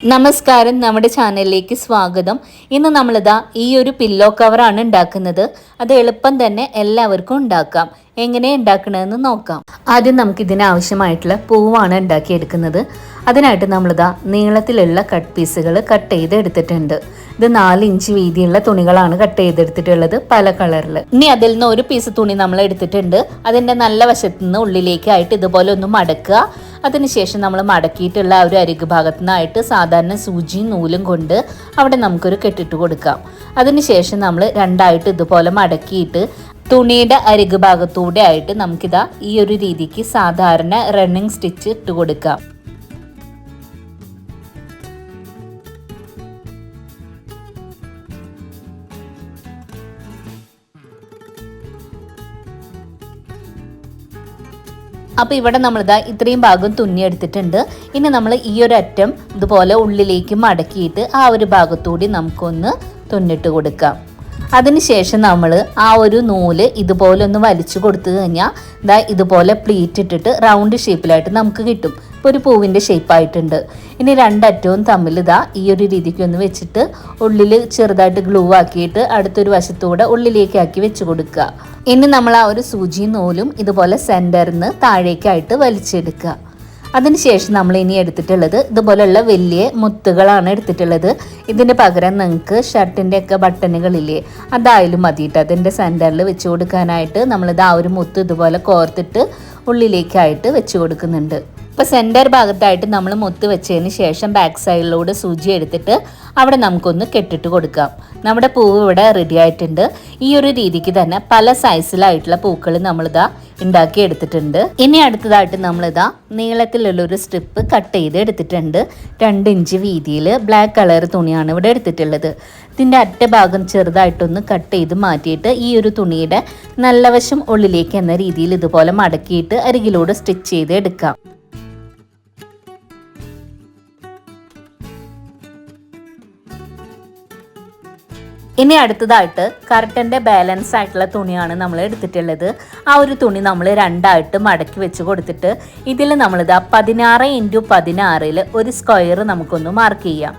നമസ്കാരം, നമ്മുടെ ചാനലിലേക്ക് സ്വാഗതം. ഇന്ന് നമ്മളിതാ ഈ ഒരു പില്ലോ കവറാണ് ഉണ്ടാക്കുന്നത്. അത് എളുപ്പം തന്നെ എല്ലാവർക്കും ഉണ്ടാക്കാം. എങ്ങനെ ഉണ്ടാക്കണമെന്ന് നോക്കാം. ആദ്യം നമുക്ക് ഇതിനാവശ്യമായിട്ടുള്ള പൂവാണ് ഉണ്ടാക്കിയെടുക്കുന്നത്. അതിനായിട്ട് നമ്മളിതാ നീളത്തിലുള്ള കട്ട് പീസുകൾ കട്ട് ചെയ്ത് എടുത്തിട്ടുണ്ട്. ഇത് 4 ഇഞ്ച് വീതിയുള്ള തുണികളാണ് കട്ട് ചെയ്തെടുത്തിട്ടുള്ളത്, പല കളറിൽ. ഇനി അതിൽ നിന്ന് ഒരു പീസ് തുണി നമ്മൾ എടുത്തിട്ടുണ്ട്. അതിൻ്റെ നല്ല വശത്തു നിന്ന് ഉള്ളിലേക്കായിട്ട് ഇതുപോലെ ഒന്ന് മടക്കുക. അതിനുശേഷം നമ്മൾ മടക്കിയിട്ടുള്ള ഒരു അരികു ഭാഗത്തു നിന്നായിട്ട് സാധാരണ സൂചിയും നൂലും കൊണ്ട് അവിടെ നമുക്കൊരു കെട്ടിട്ട് കൊടുക്കാം. അതിനുശേഷം നമ്മൾ രണ്ടായിട്ട് ഇതുപോലെ മടക്കിയിട്ട് തുണിയുടെ അരികു ഭാഗത്തൂടെ ആയിട്ട് നമുക്കിതാ ഈ ഒരു രീതിക്ക് സാധാരണ റണ്ണിങ് സ്റ്റിച്ച് ഇട്ട് കൊടുക്കാം. അപ്പോൾ ഇവിടെ നമ്മളിതാ ഇത്രയും ഭാഗം തുന്നിയെടുത്തിട്ടുണ്ട്. ഇനി നമ്മൾ ഈ ഒരു അറ്റം ഇതുപോലെ ഉള്ളിലേക്ക് മടക്കിയിട്ട് ആ ഒരു ഭാഗത്തൂടി നമുക്കൊന്ന് തുന്നിട്ട് കൊടുക്കാം. അതിനുശേഷം നമ്മൾ ആ ഒരു നൂല് ഇതുപോലെ ഒന്ന് വലിച്ചു കൊടുത്തു കഴിഞ്ഞാൽ ഇതാ ഇതുപോലെ പ്ലീറ്റ് ഇട്ടിട്ട് റൗണ്ട് ഷേപ്പിലായിട്ട് നമുക്ക് കിട്ടും. ഇപ്പോൾ ഒരു പൂവിൻ്റെ ഷേപ്പായിട്ടുണ്ട്. ഇനി രണ്ടറ്റവും തമ്മിൽ ഇതാ ഈ ഒരു രീതിക്ക് ഒന്ന് വെച്ചിട്ട് ഉള്ളിൽ ചെറുതായിട്ട് ഗ്ലൂ ആക്കിയിട്ട് അടുത്തൊരു വശത്തൂടെ ഉള്ളിലേക്കാക്കി വെച്ച് കൊടുക്കുക. ഇനി നമ്മൾ ആ ഒരു സൂചിയും നൂലും ഇതുപോലെ സെൻറ്ററിൽ നിന്ന് താഴേക്കായിട്ട് വലിച്ചെടുക്കുക. അതിനുശേഷം നമ്മൾ ഇനി എടുത്തിട്ടുള്ളത് ഇതുപോലെയുള്ള വലിയ മുത്തുകളാണ് എടുത്തിട്ടുള്ളത്. ഇതിന് പകരം നിങ്ങൾക്ക് ഷർട്ടിൻ്റെ ഒക്കെ ബട്ടണുകളില്ലേ, അതായാലും മതിയിട്ട് അതിൻ്റെ സെൻറ്ററിൽ വെച്ച് കൊടുക്കാനായിട്ട് നമ്മളിത് ആ ഒരു മുത്ത് ഇതുപോലെ കോർത്തിട്ട് ഉള്ളിലേക്കായിട്ട് വെച്ച് കൊടുക്കുന്നുണ്ട്. ഇപ്പോൾ സെൻറ്റർ ഭാഗത്തായിട്ട് നമ്മൾ മുത്ത് വെച്ചതിന് ശേഷം ബാക്ക് സൈഡിലൂടെ സൂചി എടുത്തിട്ട് അവിടെ നമുക്കൊന്ന് കെട്ടിട്ട് കൊടുക്കാം. നമ്മുടെ പൂവ് ഇവിടെ റെഡി ആയിട്ടുണ്ട്. ഈ ഒരു രീതിക്ക് തന്നെ പല സൈസിലായിട്ടുള്ള പൂക്കൾ നമ്മളിതാ ഉണ്ടാക്കി എടുത്തിട്ടുണ്ട്. ഇനി അടുത്തതായിട്ട് നമ്മളിതാ നീളത്തിലുള്ളൊരു സ്ട്രിപ്പ് കട്ട് ചെയ്ത് എടുത്തിട്ടുണ്ട്. 2 ഇഞ്ച് വീതിയിൽ ബ്ലാക്ക് കളർ തുണിയാണ് ഇവിടെ എടുത്തിട്ടുള്ളത്. ഇതിൻ്റെ അറ്റഭാഗം ചെറുതായിട്ടൊന്ന് കട്ട് ചെയ്ത് മാറ്റിയിട്ട് ഈ ഒരു തുണിയുടെ നല്ല വശം ഉള്ളിലേക്ക് എന്ന രീതിയിൽ ഇതുപോലെ മടക്കിയിട്ട് അരികിലൂടെ സ്റ്റിച്ച് ചെയ്ത് എടുക്കാം. ഇനി അടുത്തതായിട്ട് കർട്ടൻ്റെ ബാലൻസ് ആയിട്ടുള്ള തുണിയാണ് നമ്മൾ എടുത്തിട്ടുള്ളത്. ആ ഒരു തുണി നമ്മൾ രണ്ടായിട്ട് മടക്കി വെച്ച് കൊടുത്തിട്ട് ഇതിൽ നമ്മളിതാ 16x16 ഒരു സ്ക്വയർ നമുക്കൊന്ന് മാർക്ക് ചെയ്യാം.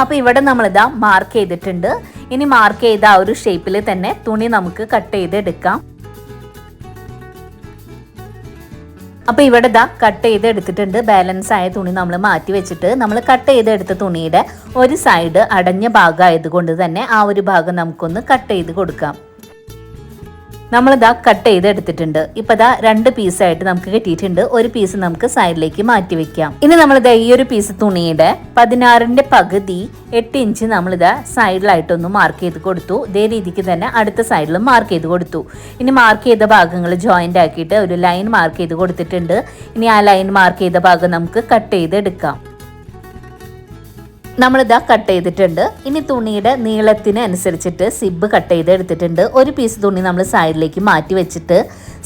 അപ്പോൾ ഇവിടെ നമ്മളിതാ മാർക്ക് ചെയ്തിട്ടുണ്ട്. ഇനി മാർക്ക് ചെയ്ത ആ ഒരു ഷേപ്പിൽ തന്നെ തുണി നമുക്ക് കട്ട് ചെയ്തെടുക്കാം. അപ്പോൾ ഇവിടെ ഇതാ കട്ട് ചെയ്ത് എടുത്തിട്ടുണ്ട്. ബാലൻസ് ആയ തുണി നമ്മൾ മാറ്റി വെച്ചിട്ട് നമ്മൾ കട്ട് ചെയ്തെടുത്ത തുണിയുടെ ഒരു സൈഡ് അടഞ്ഞ ഭാഗമായതുകൊണ്ട് തന്നെ ആ ഒരു ഭാഗം നമുക്കൊന്ന് കട്ട് ചെയ്ത് കൊടുക്കാം. നമ്മളിതാ കട്ട് ചെയ്ത് എടുത്തിട്ടുണ്ട്. ഇപ്പോൾ ഇതാ 2 പീസായിട്ട് നമുക്ക് കിട്ടിയിട്ടുണ്ട്. ഒരു പീസ് നമുക്ക് സൈഡിലേക്ക് മാറ്റി വെക്കാം. ഇനി നമ്മളിതാ ഈ ഒരു പീസ് തുണിയുടെ 16ന്റെ പകുതി 8 ഇഞ്ച് നമ്മളിതാ സൈഡിലായിട്ടൊന്ന് മാർക്ക് ചെയ്ത് കൊടുത്തു. ഇതേ രീതിക്ക് തന്നെ അടുത്ത സൈഡിലും മാർക്ക് ചെയ്ത് കൊടുത്തു. ഇനി മാർക്ക് ചെയ്ത ഭാഗങ്ങൾ ജോയിൻ്റ് ആക്കിയിട്ട് ഒരു ലൈൻ മാർക്ക് ചെയ്ത് കൊടുത്തിട്ടുണ്ട്. ഇനി ആ ലൈൻ മാർക്ക് ചെയ്ത ഭാഗം നമുക്ക് കട്ട് ചെയ്ത് എടുക്കാം. നമ്മളിതാ കട്ട് ചെയ്തിട്ടുണ്ട്. ഇനി തുണിയുടെ നീളത്തിന് അനുസരിച്ചിട്ട് സിബ് കട്ട് ചെയ്ത് എടുത്തിട്ടുണ്ട്. ഒരു പീസ് തുണി നമ്മൾ സൈഡിലേക്ക് മാറ്റി വെച്ചിട്ട്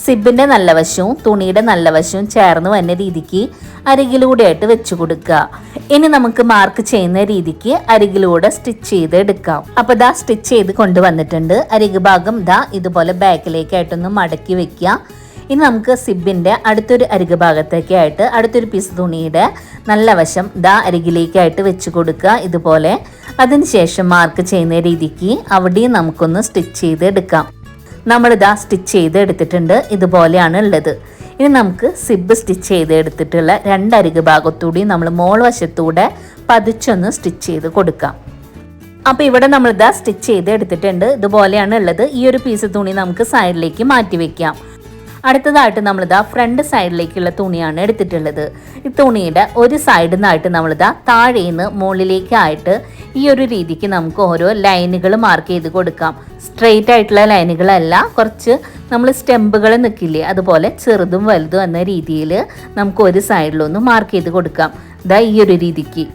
സിബിൻ്റെ നല്ല വശവും തുണിയുടെ നല്ല വശവും ചേർന്ന് വന്ന രീതിക്ക് അരികിലൂടെ ആയിട്ട് വെച്ച് കൊടുക്കുക. ഇനി നമുക്ക് മാർക്ക് ചെയ്യുന്ന രീതിക്ക് അരികിലൂടെ സ്റ്റിച്ച് ചെയ്ത് എടുക്കാം. അപ്പോൾ ഇതാ സ്റ്റിച്ച് ചെയ്ത് കൊണ്ടുവന്നിട്ടുണ്ട്. അരികു ഭാഗം ഇതാ ഇതുപോലെ ബാക്കിലേക്കായിട്ടൊന്ന് മടക്കി വെക്കുക. ഇനി നമുക്ക് സിബിൻ്റെ അടുത്തൊരു അരികു ഭാഗത്തേക്കായിട്ട് അടുത്തൊരു പീസ് തുണിയുടെ നല്ല വശം ഇതാ അരികിലേക്കായിട്ട് വെച്ച് കൊടുക്കുക ഇതുപോലെ. അതിനുശേഷം മാർക്ക് ചെയ്യുന്ന രീതിക്ക് അവിടെയും നമുക്കൊന്ന് സ്റ്റിച്ച് ചെയ്ത് എടുക്കാം. നമ്മളിതാ സ്റ്റിച്ച് ചെയ്ത് എടുത്തിട്ടുണ്ട്. ഇതുപോലെയാണ് ഉള്ളത്. ഇനി നമുക്ക് സിബ് സ്റ്റിച്ച് ചെയ്ത് എടുത്തിട്ടുള്ള 2 അരികു ഭാഗത്തൂടി നമ്മൾ മോൾ വശത്തൂടെ പതിച്ചൊന്ന് സ്റ്റിച്ച് ചെയ്ത് കൊടുക്കാം. അപ്പോൾ ഇവിടെ നമ്മളിതാ സ്റ്റിച്ച് ചെയ്ത് എടുത്തിട്ടുണ്ട്. ഇതുപോലെയാണ് ഉള്ളത്. ഈ ഒരു പീസ് തുണി നമുക്ക് സൈഡിലേക്ക് മാറ്റി വെക്കാം. അടുത്തതായിട്ട് നമ്മളിതാ ഫ്രണ്ട് സൈഡിലേക്കുള്ള തുണിയാണ് എടുത്തിട്ടുള്ളത്. ഈ തുണിയുടെ ഒരു സൈഡിൽ നിന്നായിട്ട് നമ്മളിതാ താഴേന്ന് മുകളിലേക്കായിട്ട് ഈ ഒരു രീതിക്ക് നമുക്ക് ഓരോ ലൈനുകൾ മാർക്ക് ചെയ്ത് കൊടുക്കാം. സ്ട്രെയിറ്റ് ആയിട്ടുള്ള ലൈനുകളല്ല, കുറച്ച് നമ്മൾ സ്റ്റെമ്പുകൾ നിൽക്കില്ലേ, അതുപോലെ ചെറുതും വലുതും എന്ന രീതിയിൽ നമുക്ക് ഒരു സൈഡിലൊന്ന് മാർക്ക് ചെയ്ത് കൊടുക്കാം. ഇതാ ഈ ഒരു രീതിക്ക്.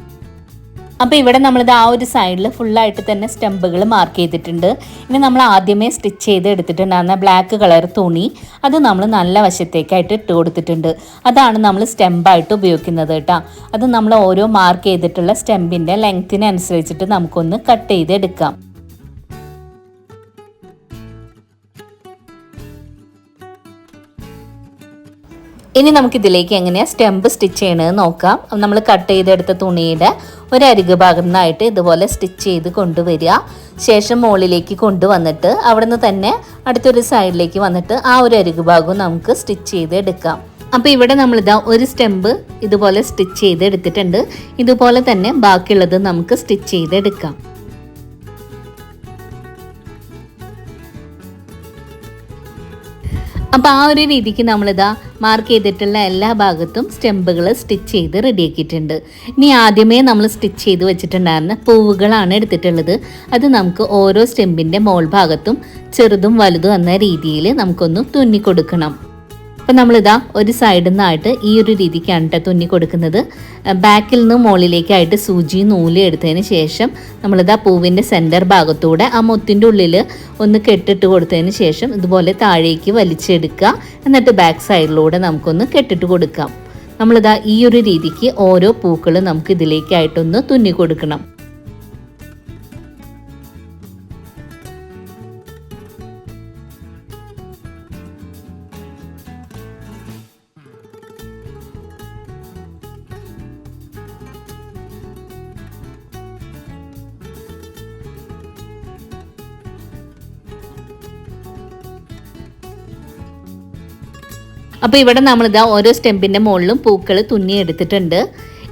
അപ്പോൾ ഇവിടെ നമ്മളിത് ആ ഒരു സൈഡിൽ ഫുള്ളായിട്ട് തന്നെ സ്റ്റെമ്പുകൾ മാർക്ക് ചെയ്തിട്ടുണ്ട്. ഇനി നമ്മൾ ആദ്യമേ സ്റ്റിച്ച് ചെയ്ത് എടുത്തിട്ടുണ്ടാകുന്ന ബ്ലാക്ക് കളർ തുണി അത് നമ്മൾ നല്ല വശത്തേക്കായിട്ട് ഇട്ട് കൊടുത്തിട്ടുണ്ട്. അതാണ് നമ്മൾ സ്റ്റെമ്പായിട്ട് ഉപയോഗിക്കുന്നത് കേട്ടോ. അത് നമ്മൾ ഓരോ മാർക്ക് ചെയ്തിട്ടുള്ള സ്റ്റെമ്പിൻ്റെ ലെങ്ത്തിനനുസരിച്ചിട്ട് നമുക്കൊന്ന് കട്ട് ചെയ്തെടുക്കാം. ഇനി നമുക്കിതിലേക്ക് എങ്ങനെയാണ് സ്റ്റെമ്പ് സ്റ്റിച്ച് ചെയ്യണമെന്ന് നോക്കാം. നമ്മൾ കട്ട് ചെയ്തെടുത്ത തുണിയുടെ ഒരു അരികു ഭാഗത്തു നിന്നായിട്ട് ഇതുപോലെ സ്റ്റിച്ച് ചെയ്ത് കൊണ്ടുവരിക. ശേഷം മുകളിലേക്ക് കൊണ്ടുവന്നിട്ട് അവിടെ നിന്ന് തന്നെ അടുത്തൊരു സൈഡിലേക്ക് വന്നിട്ട് ആ ഒരു അരികു ഭാഗവും നമുക്ക് സ്റ്റിച്ച് ചെയ്ത് എടുക്കാം. അപ്പോൾ ഇവിടെ നമ്മളിതാ ഒരു സ്റ്റെമ്പ് ഇതുപോലെ സ്റ്റിച്ച് ചെയ്ത് എടുത്തിട്ടുണ്ട്. ഇതുപോലെ തന്നെ ബാക്കിയുള്ളത് നമുക്ക് സ്റ്റിച്ച് ചെയ്തെടുക്കാം. അപ്പോൾ ആ ഒരു രീതിക്ക് നമ്മളിതാ മാർക്ക് ചെയ്തിട്ടുള്ള എല്ലാ ഭാഗത്തും സ്റ്റെമ്പുകൾ സ്റ്റിച്ച് ചെയ്ത് റെഡിയാക്കിയിട്ടുണ്ട്. ഇനി ആദ്യമേ നമ്മൾ സ്റ്റിച്ച് ചെയ്ത് വെച്ചിട്ടുണ്ടായിരുന്ന പൂവുകളാണ് എടുത്തിട്ടുള്ളത്. അത് നമുക്ക് ഓരോ സ്റ്റെമ്പിൻ്റെ മോൾ ഭാഗത്തും ചെറുതും വലുതും എന്ന രീതിയിൽ നമുക്കൊന്ന് തുന്നി കൊടുക്കണം. അപ്പം നമ്മളിതാ ഒരു സൈഡിൽ നിന്നായിട്ട് ഈ ഒരു രീതിക്കാണ് കേട്ടോ തുന്നി കൊടുക്കുന്നത്. ബാക്കിൽ നിന്ന് മുകളിലേക്കായിട്ട് സൂചി നൂല് എടുത്തതിന് ശേഷം നമ്മളിതാ പൂവിൻ്റെ സെൻറ്റർ ഭാഗത്തൂടെ ആ മുത്തിൻ്റെ ഉള്ളിൽ ഒന്ന് കെട്ടിട്ട് കൊടുത്തതിന് ശേഷം ഇതുപോലെ താഴേക്ക് വലിച്ചെടുക്കുക. എന്നിട്ട് ബാക്ക് സൈഡിലൂടെ നമുക്കൊന്ന് കെട്ടിട്ട് കൊടുക്കാം. നമ്മളിതാ ഈ ഒരു രീതിക്ക് ഓരോ പൂക്കൾ നമുക്ക് ഇതിലേക്കായിട്ടൊന്ന് തുന്നി കൊടുക്കണം. അപ്പോൾ ഇവിടെ നമ്മളിതാ ഓരോ സ്റ്റെമ്പിൻ്റെ മുകളിലും പൂക്കൾ തുന്നി എടുത്തിട്ടുണ്ട്.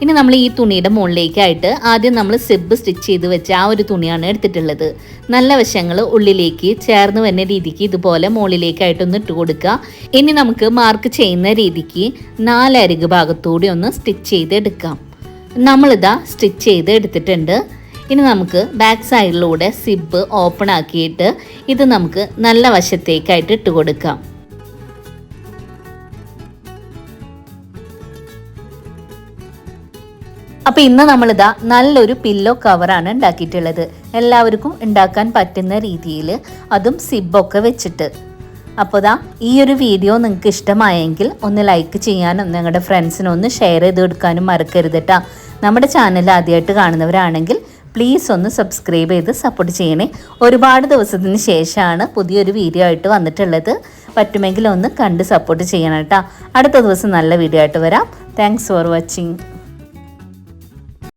ഇനി നമ്മൾ ഈ തുണിയുടെ മുകളിലേക്കായിട്ട് ആദ്യം നമ്മൾ സിബ് സ്റ്റിച്ച് ചെയ്ത് വെച്ച ആ ഒരു തുണിയാണ് എടുത്തിട്ടുള്ളത്. നല്ല വശങ്ങൾ ഉള്ളിലേക്ക് ചേർന്ന് വരുന്ന രീതിക്ക് ഇതുപോലെ മുകളിലേക്കായിട്ടൊന്ന് ഇട്ട് കൊടുക്കുക. ഇനി നമുക്ക് മാർക്ക് ചെയ്യുന്ന രീതിക്ക് 4 അരികു ഭാഗത്തൂടെ ഒന്ന് സ്റ്റിച്ച് ചെയ്ത് എടുക്കാം. നമ്മളിതാ സ്റ്റിച്ച് ചെയ്ത് എടുത്തിട്ടുണ്ട്. ഇനി നമുക്ക് ബാക്ക് സൈഡിലൂടെ സിബ് ഓപ്പൺ ആക്കിയിട്ട് ഇത് നമുക്ക് നല്ല വശത്തേക്കായിട്ട് ഇട്ട് കൊടുക്കാം. അപ്പോൾ ഇന്ന് നമ്മളിതാ നല്ലൊരു പില്ലോ കവറാണ് ഉണ്ടാക്കിയിട്ടുള്ളത്. എല്ലാവർക്കും ഉണ്ടാക്കാൻ പറ്റുന്ന രീതിയിൽ, അതും സിബൊക്കെ വെച്ചിട്ട്. അപ്പോൾ ഈ ഒരു വീഡിയോ നിങ്ങൾക്ക് ഇഷ്ടമായെങ്കിൽ ഒന്ന് ലൈക്ക് ചെയ്യാനും നിങ്ങളുടെ ഫ്രണ്ട്സിനൊന്ന് ഷെയർ ചെയ്ത് കൊടുക്കാനും മറക്കരുത് കേട്ടോ. നമ്മുടെ ചാനൽ ആദ്യമായിട്ട് കാണുന്നവരാണെങ്കിൽ പ്ലീസ് ഒന്ന് സബ്സ്ക്രൈബ് ചെയ്ത് സപ്പോർട്ട് ചെയ്യണേ. ഒരുപാട് ദിവസത്തിന് ശേഷമാണ് പുതിയൊരു വീഡിയോ ആയിട്ട് വന്നിട്ടുള്ളത്. പറ്റുമെങ്കിൽ ഒന്ന് കണ്ട് സപ്പോർട്ട് ചെയ്യണം കേട്ടോ. അടുത്ത ദിവസം നല്ല വീഡിയോ ആയിട്ട് വരാം. Thanks for watching.